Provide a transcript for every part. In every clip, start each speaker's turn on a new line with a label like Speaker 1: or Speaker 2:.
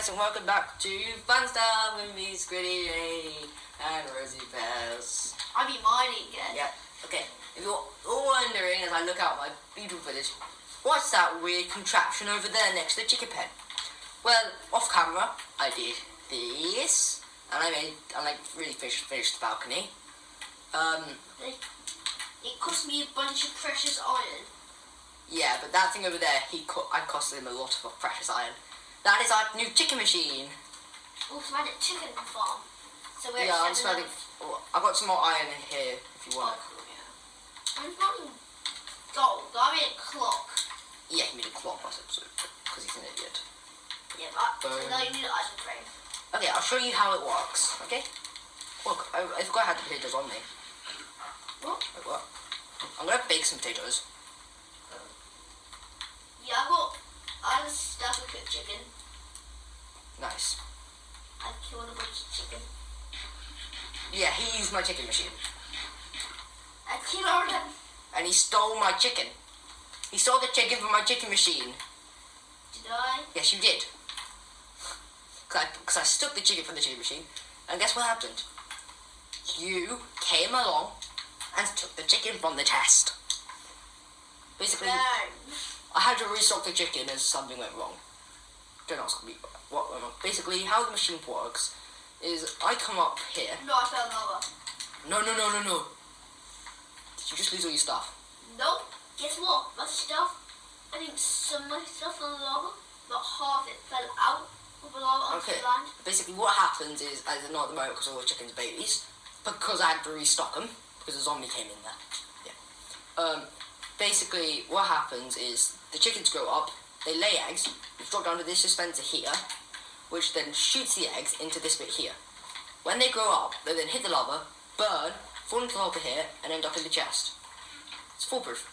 Speaker 1: guys, and welcome back to Fun Stuff with me, Squiddy and Rosie Bears.
Speaker 2: I mean mining again.
Speaker 1: Yeah, okay. If you're all wondering as I look out my beautiful village, what's that weird contraption over there next to the chicken pen? Well, off camera, I did this, and I really finished the balcony.
Speaker 2: It cost me a bunch of precious iron.
Speaker 1: Yeah, but that thing over there, I costed him a lot of precious iron. That is our new chicken machine.
Speaker 2: Also, I had a chicken farm. So we're
Speaker 1: yeah, I've got some more iron in here if you want.
Speaker 2: Cool, yeah. I'm finding gold. I made a clock.
Speaker 1: Yeah, he made a clock last episode because he's an idiot.
Speaker 2: Yeah, but now you need an iron frame.
Speaker 1: Okay, I'll show you how it works. Okay. Look, I forgot I had the potatoes on me.
Speaker 2: What?
Speaker 1: Wait, what? I'm gonna bake some potatoes.
Speaker 2: Yeah, I have a stack of cooked chicken.
Speaker 1: Nice.
Speaker 2: I killed a bunch of chicken.
Speaker 1: Yeah, he used my chicken machine.
Speaker 2: I killed him.
Speaker 1: And he stole my chicken. He stole the chicken from my chicken machine.
Speaker 2: Did I?
Speaker 1: Yes, you did. Because I took the chicken from the chicken machine, and guess what happened? You came along and took the chicken from the test. Basically, I had to restock the chicken as something went wrong. Don't ask me what went wrong. Basically, how the machine works is I come up here.
Speaker 2: No, I fell in lava.
Speaker 1: No. Did you just lose all your stuff?
Speaker 2: Nope. Guess what? My stuff, I think some of my stuff fell in the lava, but half it fell out of the lava onto the land.
Speaker 1: Basically, what happens is, I did not at the moment because all the chickens are babies, because I had to restock them, because a zombie came in there. Yeah. Basically, what happens is the chickens grow up, they lay eggs, which drop down to this dispenser here, which then shoots the eggs into this bit here. When they grow up, they then hit the lava, burn, fall into the lava here, and end up in the chest. It's foolproof.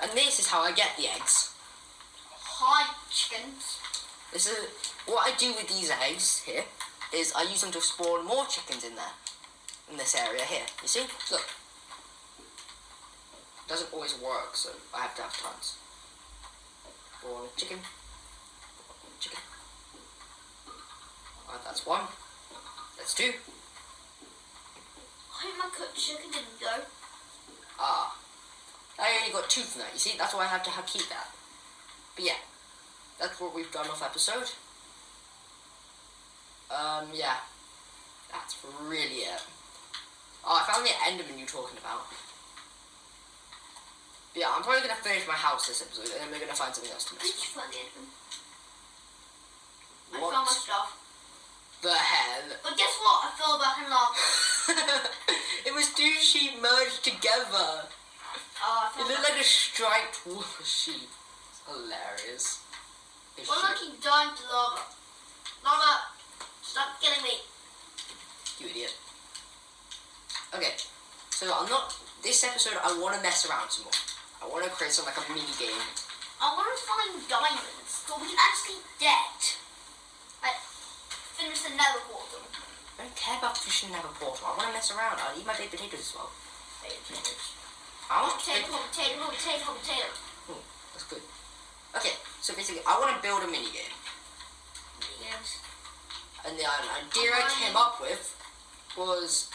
Speaker 1: And this is how I get the eggs.
Speaker 2: Hi, chickens.
Speaker 1: This is what I do with these eggs here. Is I use them to spawn more chickens in there, in this area here. You see? Look. Doesn't always work, so I have to have tons. Spawn chicken. Chicken. Alright, that's one. That's two.
Speaker 2: I think my cooked chicken didn't go.
Speaker 1: Ah. I only got two from that, you see? That's why I have to keep that. But yeah. That's what we've done off episode. Yeah. That's really it. Oh, I found the Enderman you're talking about. But yeah, I'm probably going to finish my house this episode, and then we're going to find something else to
Speaker 2: Did
Speaker 1: mess
Speaker 2: you find the Enderman?
Speaker 1: with.
Speaker 2: I found my stuff.
Speaker 1: The hell?
Speaker 2: But guess what? I fell back in lava.
Speaker 1: It was two sheep merged together.
Speaker 2: Oh,
Speaker 1: It looked like a striped wolf sheep. It's hilarious.
Speaker 2: Well, look, he died to lava. Lava, stop killing me.
Speaker 1: You idiot. Okay, so this episode I want to mess around some more. I want to create some like a mini game.
Speaker 2: I want to find diamonds, so we can actually get, like, finish the nether portal.
Speaker 1: I don't care about fishing nether portal. I want to mess around. I'll eat my baked potatoes as well.
Speaker 2: Baked potatoes.
Speaker 1: I want
Speaker 2: Potato.
Speaker 1: Oh, that's good. Okay, so basically I want to build a mini game.
Speaker 2: Minigames.
Speaker 1: And the idea I came up with was,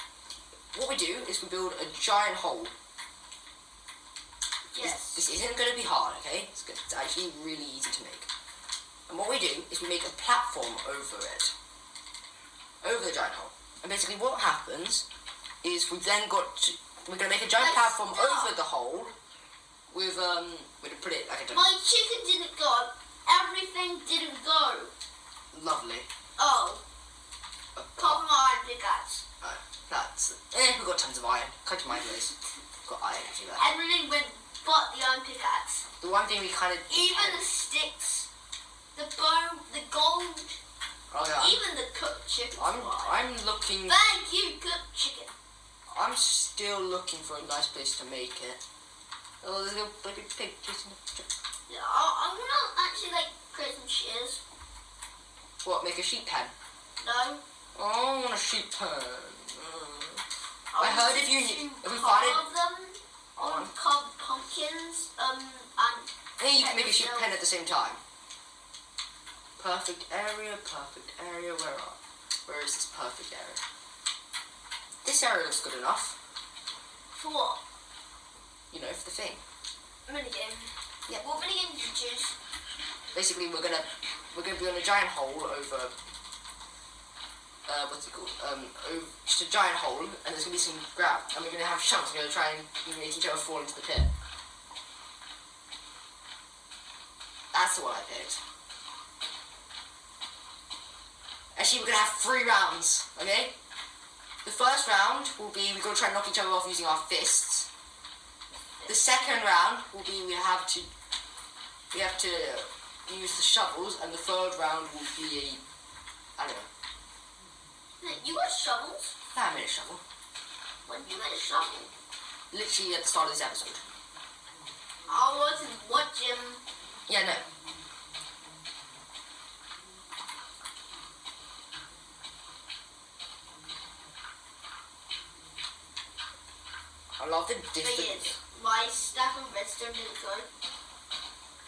Speaker 1: what we do is we build a giant hole.
Speaker 2: Yes.
Speaker 1: This isn't going to be hard, okay? It's actually really easy to make. And what we do is we make a platform over it. Over the giant hole. And basically what happens is we're going to make a giant platform over the hole with, we're going to put it like a...
Speaker 2: My chicken didn't go. Everything didn't go.
Speaker 1: Lovely.
Speaker 2: Oh. Apart from my iron pickaxe.
Speaker 1: We've got tons of iron. Come to my place. We've got iron everywhere.
Speaker 2: Everything went but the iron pickaxe.
Speaker 1: The one thing we kind of...
Speaker 2: Even the sticks, the bone, the gold,
Speaker 1: Oh, yeah.
Speaker 2: even the cooked chicken.
Speaker 1: I'm looking...
Speaker 2: Thank you, cooked chicken.
Speaker 1: I'm still looking for a nice place to make it. Oh, there's a baby pig chasing the...
Speaker 2: Yeah, I want to actually, like, create some shears.
Speaker 1: What, make a sheep pen?
Speaker 2: No.
Speaker 1: Oh, I want a sheep pen. I heard if we find it...
Speaker 2: them on carved pumpkins, and...
Speaker 1: Hey, you can make a sheep pen at the same time. Perfect area, where is this perfect area? This area looks good enough.
Speaker 2: For what?
Speaker 1: You know, for the thing.
Speaker 2: Minigame.
Speaker 1: Yeah.
Speaker 2: What minigame did you choose?
Speaker 1: Basically, we're gonna be on a giant hole over. What's it called? Just a giant hole, and there's gonna be some ground, and we're gonna have chunks. We're gonna try and make each other fall into the pit. That's the one I picked. Actually, we're gonna have 3 rounds. Okay. The first round will be we're gonna try and knock each other off using our fists. The second round will be we have to use the shovels, and the third round will be I don't know.
Speaker 2: You got shovels?
Speaker 1: I made a shovel.
Speaker 2: When you made a shovel?
Speaker 1: Literally at the start of this episode.
Speaker 2: I wasn't watching.
Speaker 1: Yeah, no. I love the different.
Speaker 2: My stack of redstone didn't go.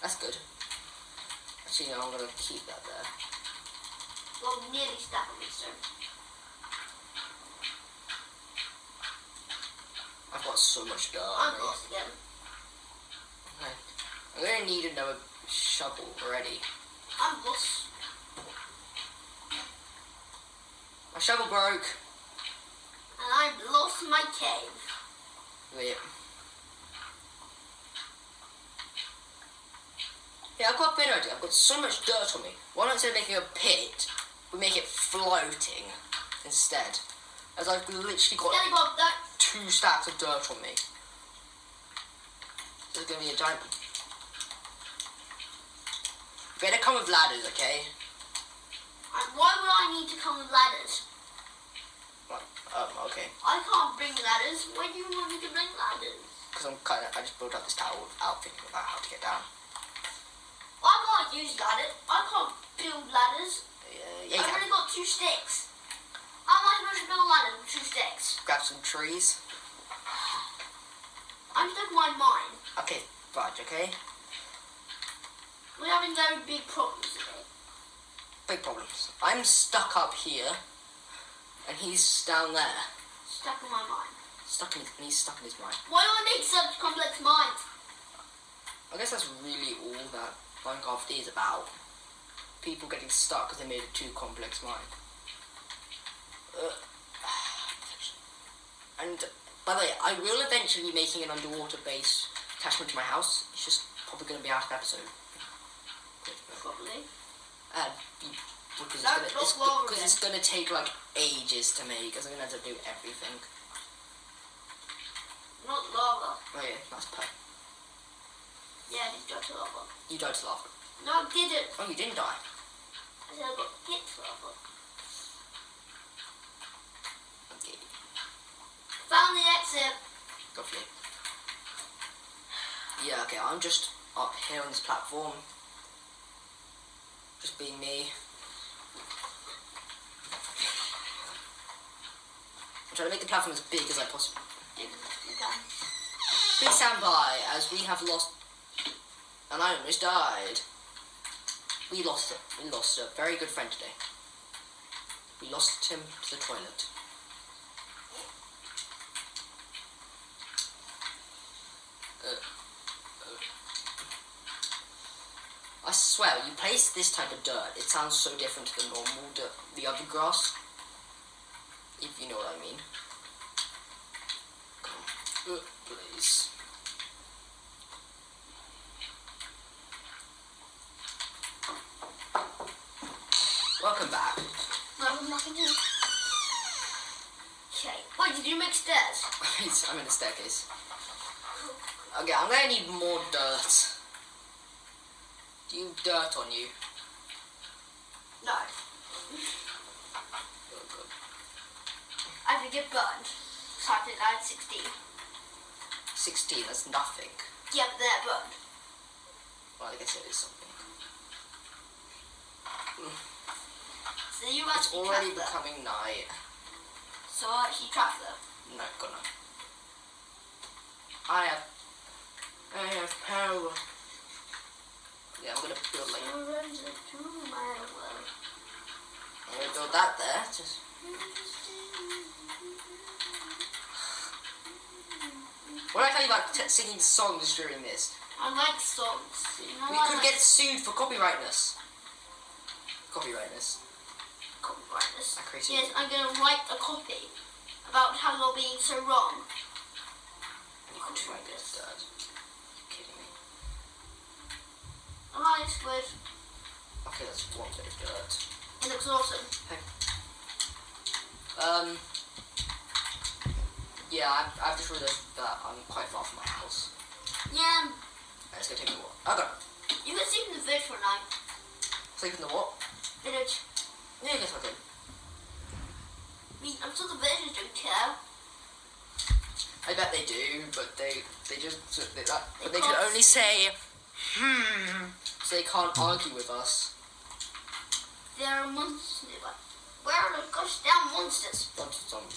Speaker 1: That's good. Actually, no, I'm gonna keep that there.
Speaker 2: Well, nearly stack of redstone.
Speaker 1: I've got so much dirt.
Speaker 2: I'm lost again.
Speaker 1: Okay. I'm gonna need another shovel already.
Speaker 2: I'm lost.
Speaker 1: My shovel broke.
Speaker 2: And I've lost my cave.
Speaker 1: Wait. Yeah, I've got a better idea. I've got so much dirt on me. Why not instead of making a pit, we make it floating instead? As I've literally got
Speaker 2: Daddy Bob, that
Speaker 1: 2 stacks of dirt on me. There's gonna be a giant. Better come with ladders, okay?
Speaker 2: why would I need to come with ladders?
Speaker 1: Okay.
Speaker 2: I can't bring ladders. Why do you want me to bring ladders?
Speaker 1: Because I just built up this tower without thinking about how to get down.
Speaker 2: I can't use ladders. I can't build ladders.
Speaker 1: Yeah, you
Speaker 2: I've
Speaker 1: can.
Speaker 2: only got 2 sticks. How am I supposed to build a ladder with 2 sticks?
Speaker 1: Grab some trees.
Speaker 2: I'm stuck in my mine.
Speaker 1: Okay, fudge, okay?
Speaker 2: We're having very big problems today.
Speaker 1: Big problems. I'm stuck up here, and he's down there.
Speaker 2: Stuck in my mine.
Speaker 1: He's stuck in his mind.
Speaker 2: Why do I make such complex mines?
Speaker 1: I guess that's really all that Minecraft is about. People getting stuck because they made a too complex mind. And by the way, I will eventually be making an underwater base attachment to my house. It's just probably going to be out of episode.
Speaker 2: Probably.
Speaker 1: Because
Speaker 2: Don't look lower
Speaker 1: it's going to take like ages to make, because I'm going to have to do everything.
Speaker 2: Not lava.
Speaker 1: Oh yeah, that's perfect.
Speaker 2: Yeah, I did die to lava.
Speaker 1: You died to lava.
Speaker 2: No, I didn't.
Speaker 1: Oh, you didn't die.
Speaker 2: I said I got hit to lava.
Speaker 1: Okay,
Speaker 2: Found the exit.
Speaker 1: go for it. Yeah, okay, I'm just up here on this platform. Just being me. I'm trying to make the platform as big as I possibly
Speaker 2: You can.
Speaker 1: Please stand by, as we have lost, and I almost died. We lost a very good friend today. We lost him to the toilet. I swear, you place this type of dirt, it sounds so different to the normal dirt, the other grass. If you know what I mean. Come on. Please. Welcome back.
Speaker 2: No, I'm not gonna do it. Okay. Wait, did you make stairs?
Speaker 1: I'm in a staircase. Okay, I'm gonna need more dirt. Do you have dirt on you?
Speaker 2: No.
Speaker 1: Oh, good.
Speaker 2: I did get burned. So I think I had 16.
Speaker 1: 16, that's nothing.
Speaker 2: Yeah, but they're burned.
Speaker 1: Well, I guess it is something.
Speaker 2: So you
Speaker 1: It's
Speaker 2: actually
Speaker 1: already
Speaker 2: trapped them.
Speaker 1: becoming night.
Speaker 2: So I actually trapped them.
Speaker 1: No, gonna. I have power. Yeah, I'm gonna build like.
Speaker 2: Surrender to my
Speaker 1: build that there. Just... What do I tell you about singing songs during this?
Speaker 2: I like songs. You know
Speaker 1: We
Speaker 2: what
Speaker 1: could
Speaker 2: I
Speaker 1: get sued for copyrightness. Copyrightness.
Speaker 2: copyrightness.
Speaker 1: Like crazy.
Speaker 2: Yes, I'm going to write a copy about how you're being so wrong.
Speaker 1: Copyrightness, Dad. You're kidding me.
Speaker 2: Oh, it's good.
Speaker 1: Okay, that's one bit of dirt.
Speaker 2: It looks awesome.
Speaker 1: Yeah, I've just realised that I'm quite far from my house.
Speaker 2: Yeah,
Speaker 1: It's gonna take me a while. Okay.
Speaker 2: you can sleep in the village for a night.
Speaker 1: Sleep in the what?
Speaker 2: Village.
Speaker 1: Yeah, I guess I could.
Speaker 2: I'm sure the villagers don't care.
Speaker 1: I bet they do, but they just they can
Speaker 2: can't.
Speaker 1: only say so they can't argue with us.
Speaker 2: There are monsters nearby. Where are the gosh damn monsters?
Speaker 1: I'm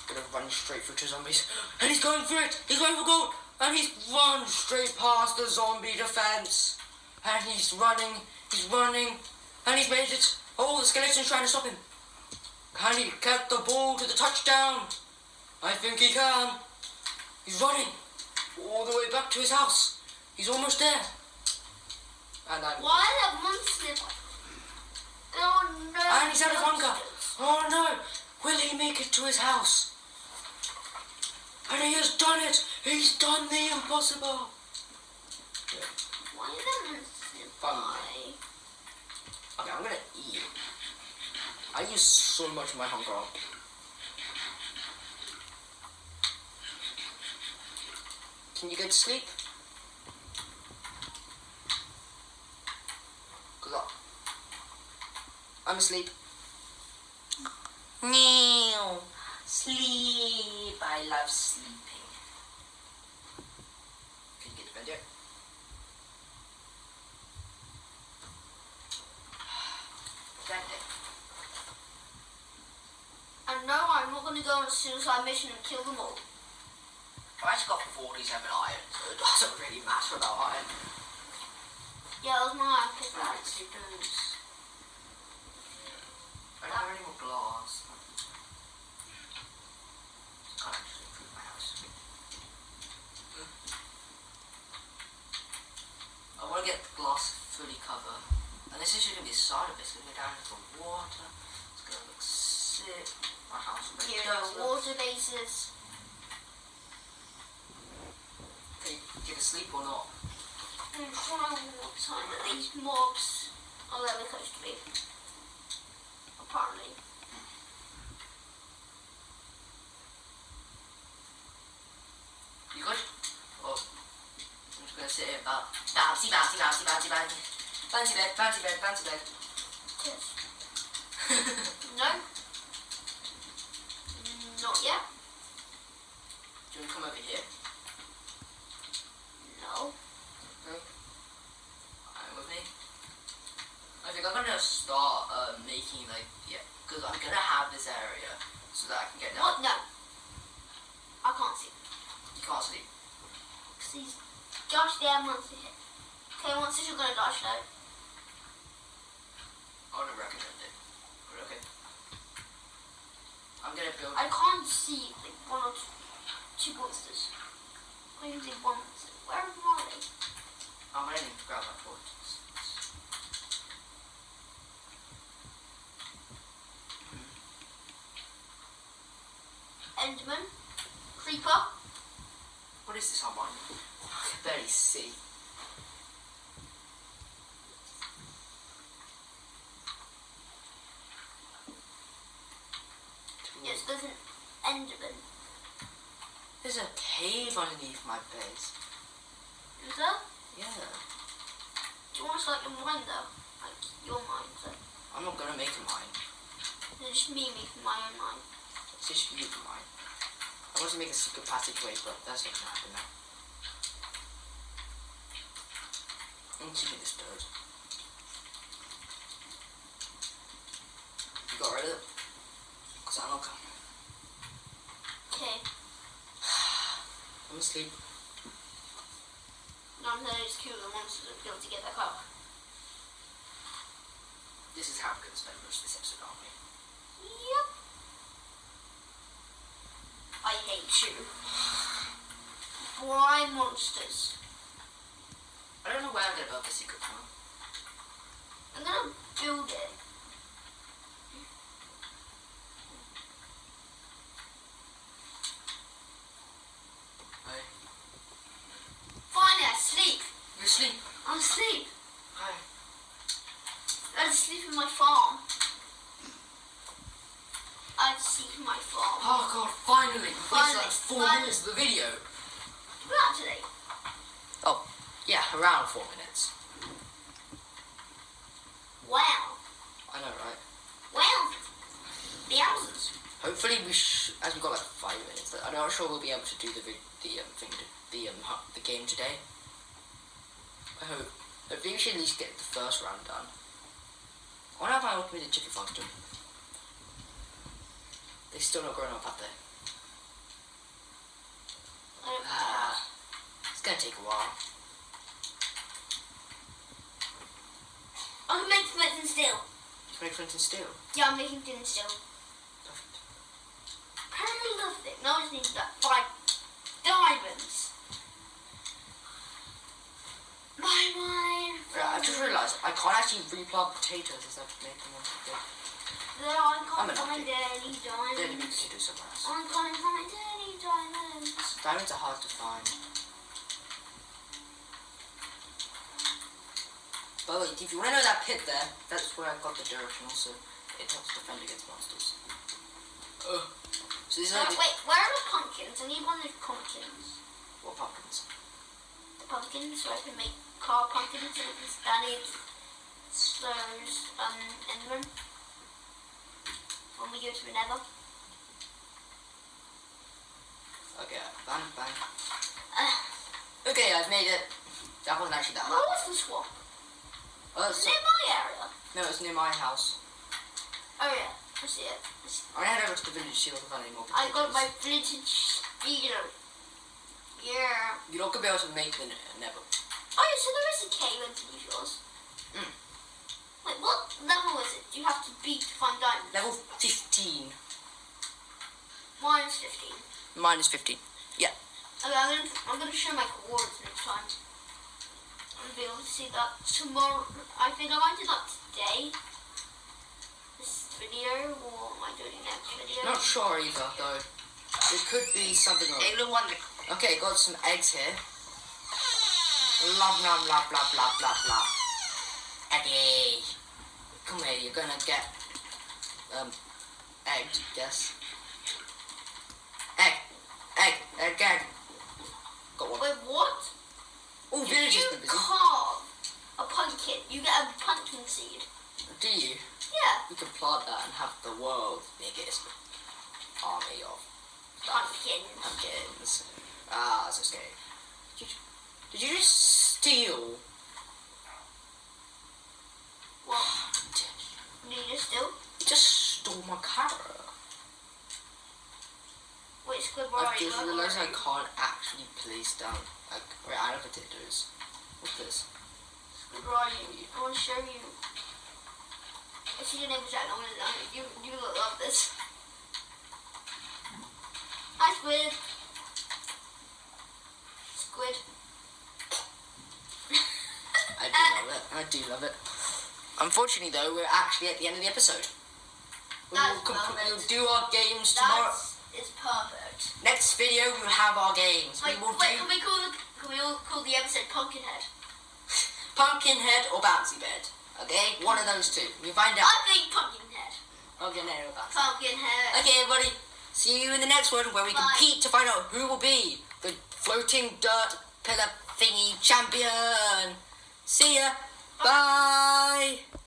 Speaker 1: gonna run straight through two zombies, and he's going for it. He's going for gold, and he's run straight past the zombie defense, and he's running, and he's made it. Oh, the skeleton's trying to stop him. Can he get the ball to the touchdown? I think he can. He's running all the way back to his house. He's almost there. And
Speaker 2: Why are there monsters? Oh no.
Speaker 1: And he's out of hunger.
Speaker 2: monsters.
Speaker 1: Oh no! Will he make it to his house? And he has done it! He's done the impossible!
Speaker 2: Why are there monsters
Speaker 1: Fun.
Speaker 2: nearby?
Speaker 1: Okay, I'm gonna eat. I use so much of my hunger up. Can you get to sleep? Cause I'm asleep. No, sleep. I love sleeping. Can you get to bed yet?
Speaker 2: And no, I'm not going to go on a suicide mission and kill them all.
Speaker 1: I've actually got 47 iron, so it doesn't really matter about iron.
Speaker 2: Yeah, that was my pick.
Speaker 1: Right, it does. I don't have any more glass. Can't actually improve my house. I want to get the glass fully covered. And this is just going to be a side of it. It's going to go down into the water. It's going to look sick. My house will make
Speaker 2: Water bases.
Speaker 1: Can you get to sleep or not?
Speaker 2: I'm trying what time that these mobs are where they're supposed to be. Apparently.
Speaker 1: You good? Oh, I'm just going to sit here about bouncy, bouncy, bouncy, bouncy, bouncy. Bouncy bed, bouncy bed, bouncy bed.
Speaker 2: Yes. No. Not yet.
Speaker 1: Do you want to come over here?
Speaker 2: No.
Speaker 1: Okay. Alright, with me? I think I'm going to start making because I'm going to have this area so that I can get down.
Speaker 2: What? No. I can't see.
Speaker 1: You can't sleep.
Speaker 2: Because these gosh damn monsters here. Okay, monsters are going to die slow.
Speaker 1: I wouldn't recommend it. But okay. I'm going to build...
Speaker 2: I can't see like one or two monsters. I can see one monster. Where are they?
Speaker 1: I'm going to grab my torch.
Speaker 2: Enderman. Creeper.
Speaker 1: What is this on mine? I can barely see.
Speaker 2: Yes, there's an Enderman.
Speaker 1: There's a cave underneath my base.
Speaker 2: Is there?
Speaker 1: Yeah.
Speaker 2: Do you want to start your mine though? Like your mine, so.
Speaker 1: I'm not going to make a mine.
Speaker 2: No, just me making my own mine.
Speaker 1: It's just you for mine. I want to make a secret passageway, but that's not going to happen now. I'm keeping this dirt. You got rid of it? Because I'm not coming.
Speaker 2: Okay.
Speaker 1: I'm asleep.
Speaker 2: Now I'm going to just kill the monsters and be able to get back up.
Speaker 1: This is how I'm going to spend most of this episode, aren't we?
Speaker 2: Yep. I hate you. Why monsters?
Speaker 1: I don't know where I'm gonna build the secret tunnel.
Speaker 2: I'm gonna build it.
Speaker 1: Hi.
Speaker 2: Finally, I sleep.
Speaker 1: You asleep?
Speaker 2: I'm asleep.
Speaker 1: Hi.
Speaker 2: I sleep in my farm. I sleep in my farm.
Speaker 1: Oh god, finally!
Speaker 2: Finally,
Speaker 1: It's like 4
Speaker 2: finally.
Speaker 1: minutes of the video.
Speaker 2: What actually?
Speaker 1: Oh, yeah, around 4 minutes.
Speaker 2: Wow.
Speaker 1: I know, right?
Speaker 2: Wow. The houses.
Speaker 1: Hopefully as we've got like 5 minutes, I'm not sure we'll be able to do the game today. I hope. Hopefully we should at least get the first round done. I wonder if I automated chicken farms too. They're still not growing up, have they? It's gonna take a while.
Speaker 2: I'm making flint and steel.
Speaker 1: You make flint and steel.
Speaker 2: Yeah, I'm making flint and steel.
Speaker 1: Perfect.
Speaker 2: I love it. Now I just need that 5 diamonds. My mind.
Speaker 1: Yeah, I just realised I can't actually replant potatoes as I've made them once big.
Speaker 2: No, I
Speaker 1: I'm
Speaker 2: can't
Speaker 1: an
Speaker 2: find
Speaker 1: update.
Speaker 2: any
Speaker 1: There
Speaker 2: diamonds.
Speaker 1: to be potatoes somewhere else.
Speaker 2: I can't find any diamonds.
Speaker 1: Diamonds are hard to find. By the way, if you want to know that pit there, that's where I got the direction also. It helps defend against monsters. So these are
Speaker 2: Wait, where are the pumpkins? I need one of the pumpkins.
Speaker 1: what pumpkins?
Speaker 2: The pumpkins, so I can make car pumpkins and it's Danny slows Enderman when we go to the nether.
Speaker 1: Okay, bang, bang. Okay, I've made it. That wasn't actually that
Speaker 2: What
Speaker 1: hard.
Speaker 2: was the swamp?
Speaker 1: Oh,
Speaker 2: Is
Speaker 1: so,
Speaker 2: it in my area?
Speaker 1: no, it's near my house.
Speaker 2: Oh yeah, I see it.
Speaker 1: I'm gonna head over to the village to see if I can find any more
Speaker 2: I
Speaker 1: potatoes.
Speaker 2: got my vintage speeder. Yeah.
Speaker 1: You're not gonna be able to make the nether.
Speaker 2: Oh yeah, so there is a cave underneath yours.
Speaker 1: Mm.
Speaker 2: Wait, what level is it? Do you have to beat to find diamonds?
Speaker 1: Level 15.
Speaker 2: Mine's 15.
Speaker 1: Mine is 15. Yeah.
Speaker 2: Okay, I'm gonna show my coordinates next time. I'm gonna be able to see that tomorrow. I think I might do that today. This video, or am I doing next video?
Speaker 1: Not sure either, though. It could be something like... Okay, got some eggs here. Blah, blah, blah, blah, blah, blah, blah. Eddie. Come here, you're gonna get... egg, yes. Egg. Got one.
Speaker 2: Wait, what?
Speaker 1: Oh,
Speaker 2: If
Speaker 1: village has
Speaker 2: you
Speaker 1: been busy.
Speaker 2: carve a pumpkin, you get a pumpkin seed.
Speaker 1: Do you?
Speaker 2: Yeah.
Speaker 1: You can plant that and have the world's biggest army of
Speaker 2: Pumpkins.
Speaker 1: pumpkins. Ah, so scary. Did you just steal?
Speaker 2: What? Did you just do?
Speaker 1: You just stole my carrot.
Speaker 2: Wait, Squid, where
Speaker 1: I
Speaker 2: are you?
Speaker 1: just realised I can't actually place down like out of potatoes. What's this?
Speaker 2: Squid, where are you? I want to show you. I see your name chat. You will love this. Hi, Squid. Squid.
Speaker 1: I do love it. Unfortunately, though, we're actually at the end of the episode.
Speaker 2: That's perfect.
Speaker 1: We'll do our games tomorrow.
Speaker 2: That is perfect.
Speaker 1: Next video, we'll have our games.
Speaker 2: Wait,
Speaker 1: we will
Speaker 2: can
Speaker 1: do
Speaker 2: we all call the episode Pumpkinhead?
Speaker 1: Pumpkinhead or Bouncy Bed. Okay, one of those two. We find out.
Speaker 2: I think Pumpkinhead.
Speaker 1: Pumpkinhead or Bouncy.
Speaker 2: Pumpkinhead.
Speaker 1: Okay, everybody. See you in the next one where we
Speaker 2: Bye.
Speaker 1: compete to find out who will be the floating dirt pillar thingy champion. See ya. Bye.